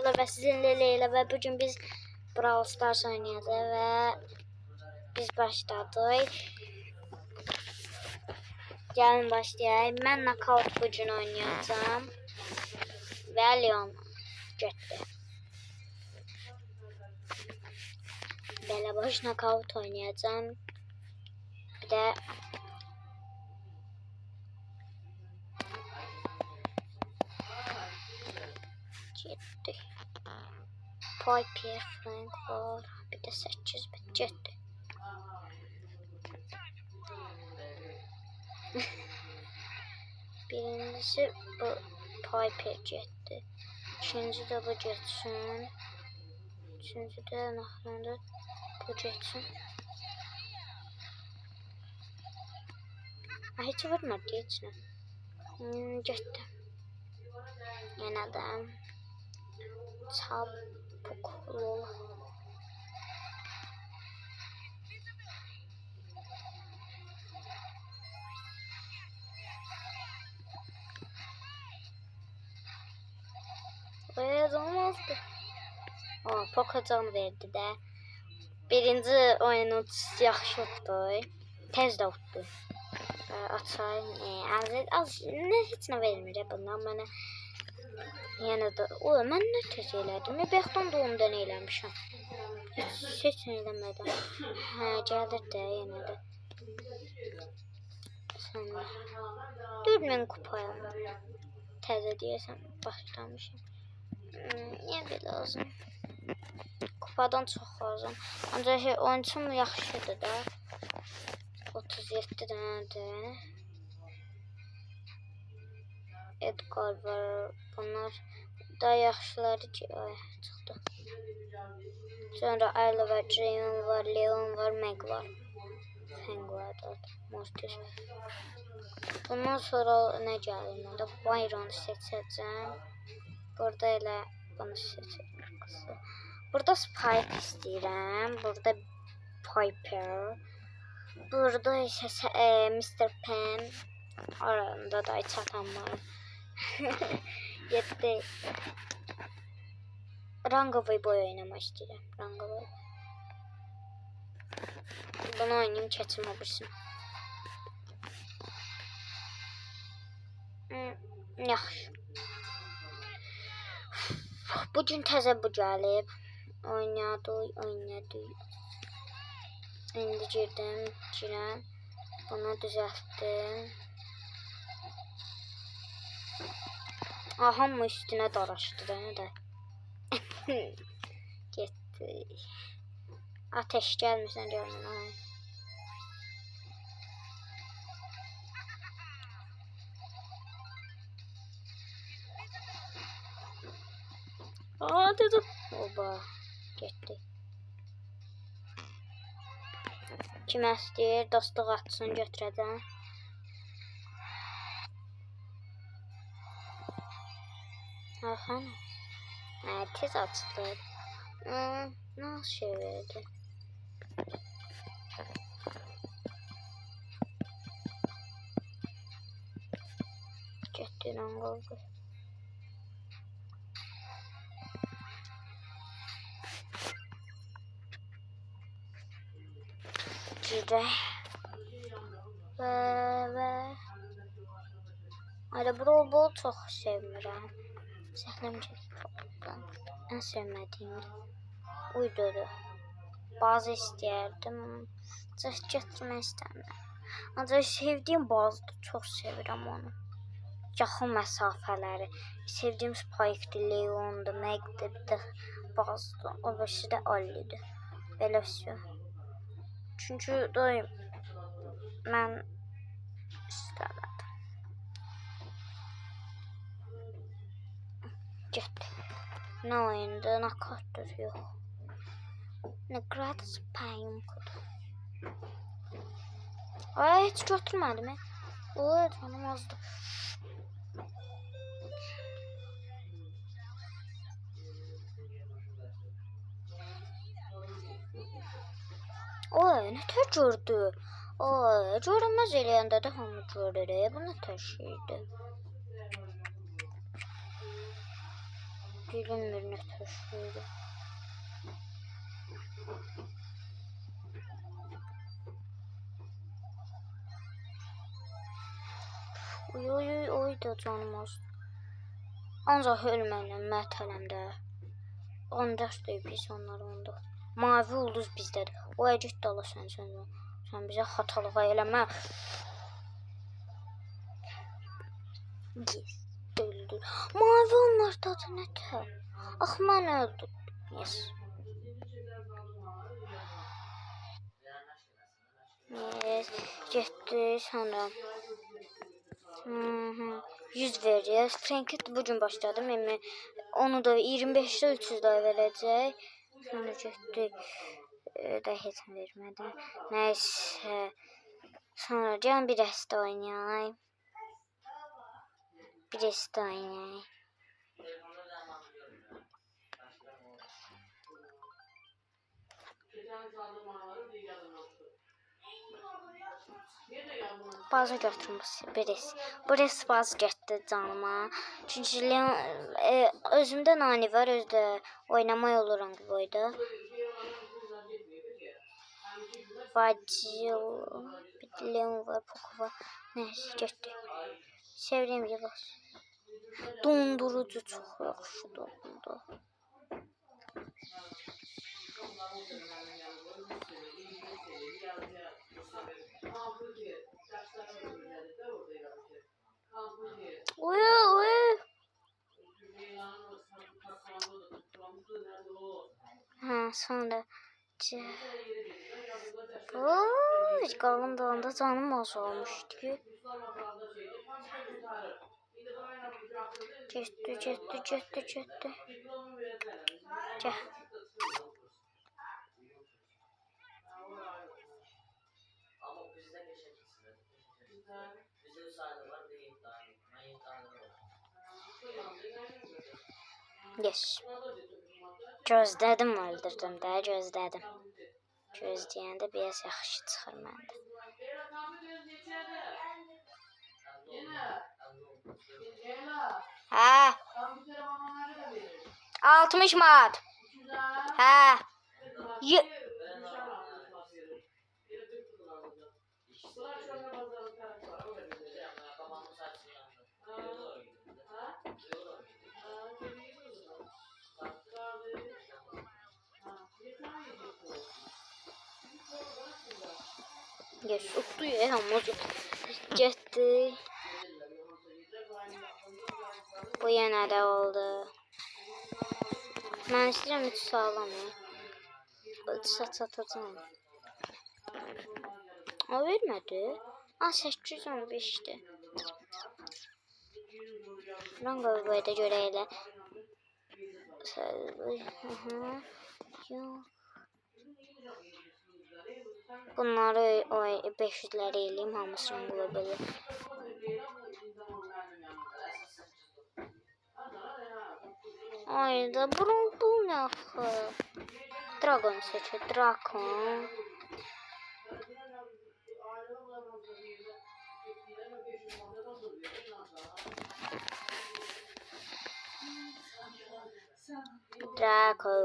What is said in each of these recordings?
dostlar, ben sizinle Leyla ve bugün biz Brawl Stars oynayacağız ve biz başladık. Gelin başlayalım. Ben knockout bugün oynayacağım ve Leon getdi. Belə boş knockout oynayacağım. Bir de getdi. Piper, Frank var. Bir de 8 bit getdi. Birincisi bu Piper getdi. İkinci de bu getsin. Üçüncü de nahranda bu getsin. Hiç vurmadı hiç ne. Getdi. Yine de çabuklu. Olmazdı. Poco can verdi de. Birinci oyunu yaxşı oldu. Tez də oldu. Açayım. Az ne heç nə vermir bundan mənə. Yəni də mən nə tez elədim? Bəxtdən doğumdan eləmişəm. Heç nə eləmədim. Gəlir də yenə də. Sonra 4000 kupayam. Təzə deyəsən başlamışam. Niyə belə lazım? Kupadan çox lazım. Ancaq oyuncum yaxşıdır da. 37 dənədir. Edgar var. Bunlar daha yaxşıları ki çıxdı. Sonra Ayla var, Draven var, Leon var, Meg var. Feng var da. Mortis. Bundan sonra nə gəlir məndə? Byron'u seçəcəm. Burada elə bunu seçəcəm. Burada Spike istəyirəm. Burada Piper. Burada isə Mr. Pen. Arasında da çatan var. 7. Rangovoy boy oynamaq istəyirəm. Rangovoy. Bunu oynayayım, keçim obursun. Yaxşı. Bugün təzə bu gəlib. Oynadı. İndi girəm. Bunu düzəltdim. Hamı üstünə daraşdı da nə də. Getdi. Ateş gəlmirsən görmən. Dedim. Oba. Getdi. Kimə istəyir? Dostluq atsın götürəcəm. Aha. Tez açılır. Nasıl şey verdi? Getdiren qaldı. Girək. Və Ayrı Brawl çox sevmirəm. Zəhləmcə ən sevmədiyim uydudu. Bazı istəyərdim. Çox gətirmək istəmirəm. Ancaq sevdiyim bazıdır. Çox sevirəm onu. Yaxın məsafələri. Sevdiyim Spike'dir, Leon'dur, Meg'dir, bir də bazıdır. O birisi də Ali'dir. Belə şey. Çünki mən istəmədim. Getdi. Nə oyundur, nə kartdır, yox. Nə gratis payım kodu. Heç götürmədim. Canım azdı. Ne tər gördü? Görünməz eləyəndə də hamı görür. Bu nə tər şeydir? Bilinmir nə təşkildir. Oy da canım az. Ancaq ölməklə mətələmdə. 14 deyib biz onlar 14. Mavi ulduz bizdədir. O əcət dala sən bizə xatalığa eləmə. Yes, öldür. Mavi onlardadır nətər? Ax mən öldüm. Yes. Yes, getdi sonra. 100 vereceğiz. Frankit bugün başladım. Onu da 25'te 300 daha verəcək. Sonra getdi. Da heç vermədi. Nəysə. Sonra can bir rəstə oynayayım. Bir rəstə oynayayım. Bazı götürüm bu res bazı getdi canıma. Çünki özümdə nani var, özdə oynamay oluram bu boyda. Vacil, Leon var, Poco var. Neyse getdi. Sevdiğim yıldız. Dondurucu çox yaxşı dondu. Sonra qalın dalında canım az olmuşdu ki. Getdi. Gəl. Yes. Gözlədim, öldürdüm də, gözlədim. Gözləyəndə biraz yaxşı çıxır məndə. Hə. 60 manat. Hə. Yes, utdu ya hamısı. Getdi. Bu yenə də oldu. Mən istəyirəm 3 sağlam ya. 3 satacağım. O vermədi. 815'dir. Rango boyda görə elə. Bunları 500'ləri eləyim, hamısını bula belə. Ayda bu nə axı? Dragon seçir, Dragon. Draco.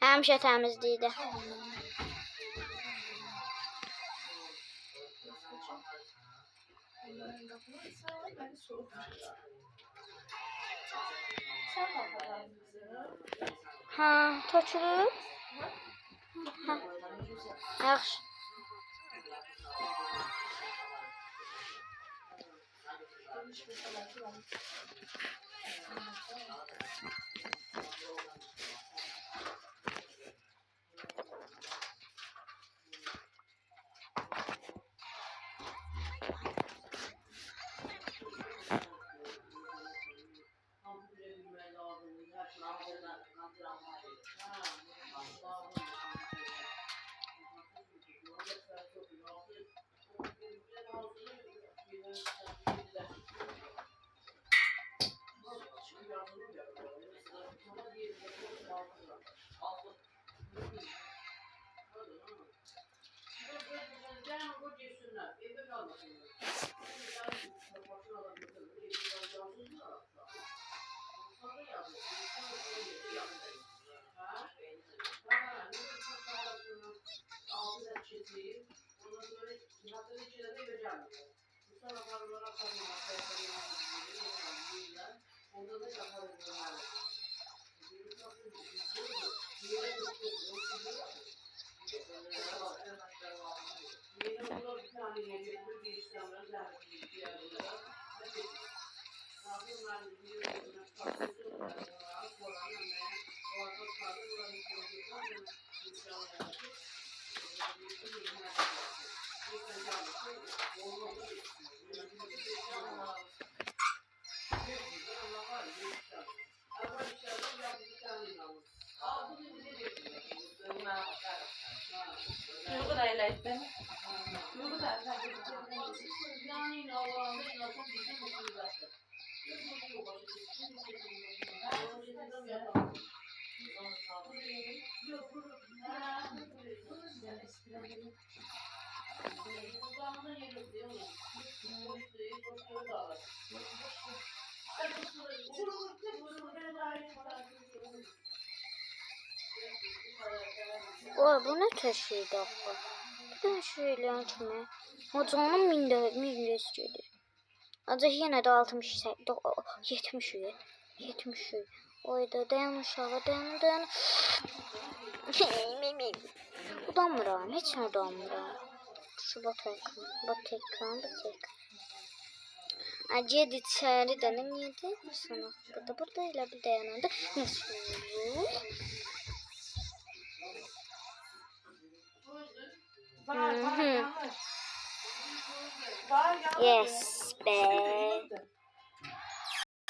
Həmişə təmizlikdə. Ha, tökülür. Ha. Yaxşı. O bu ne taşıydı akı? Bir de şöyle kimi. Hocanın minde gelir. Ancaq yenə də 60 70 70. Oyda dayan uşağı dayan. Udanmıram, heç nə udanmıram. Şu batekran. Aced içəri də nə neydi? Sana burada elə bir dayananda. Nasıl? Yes be.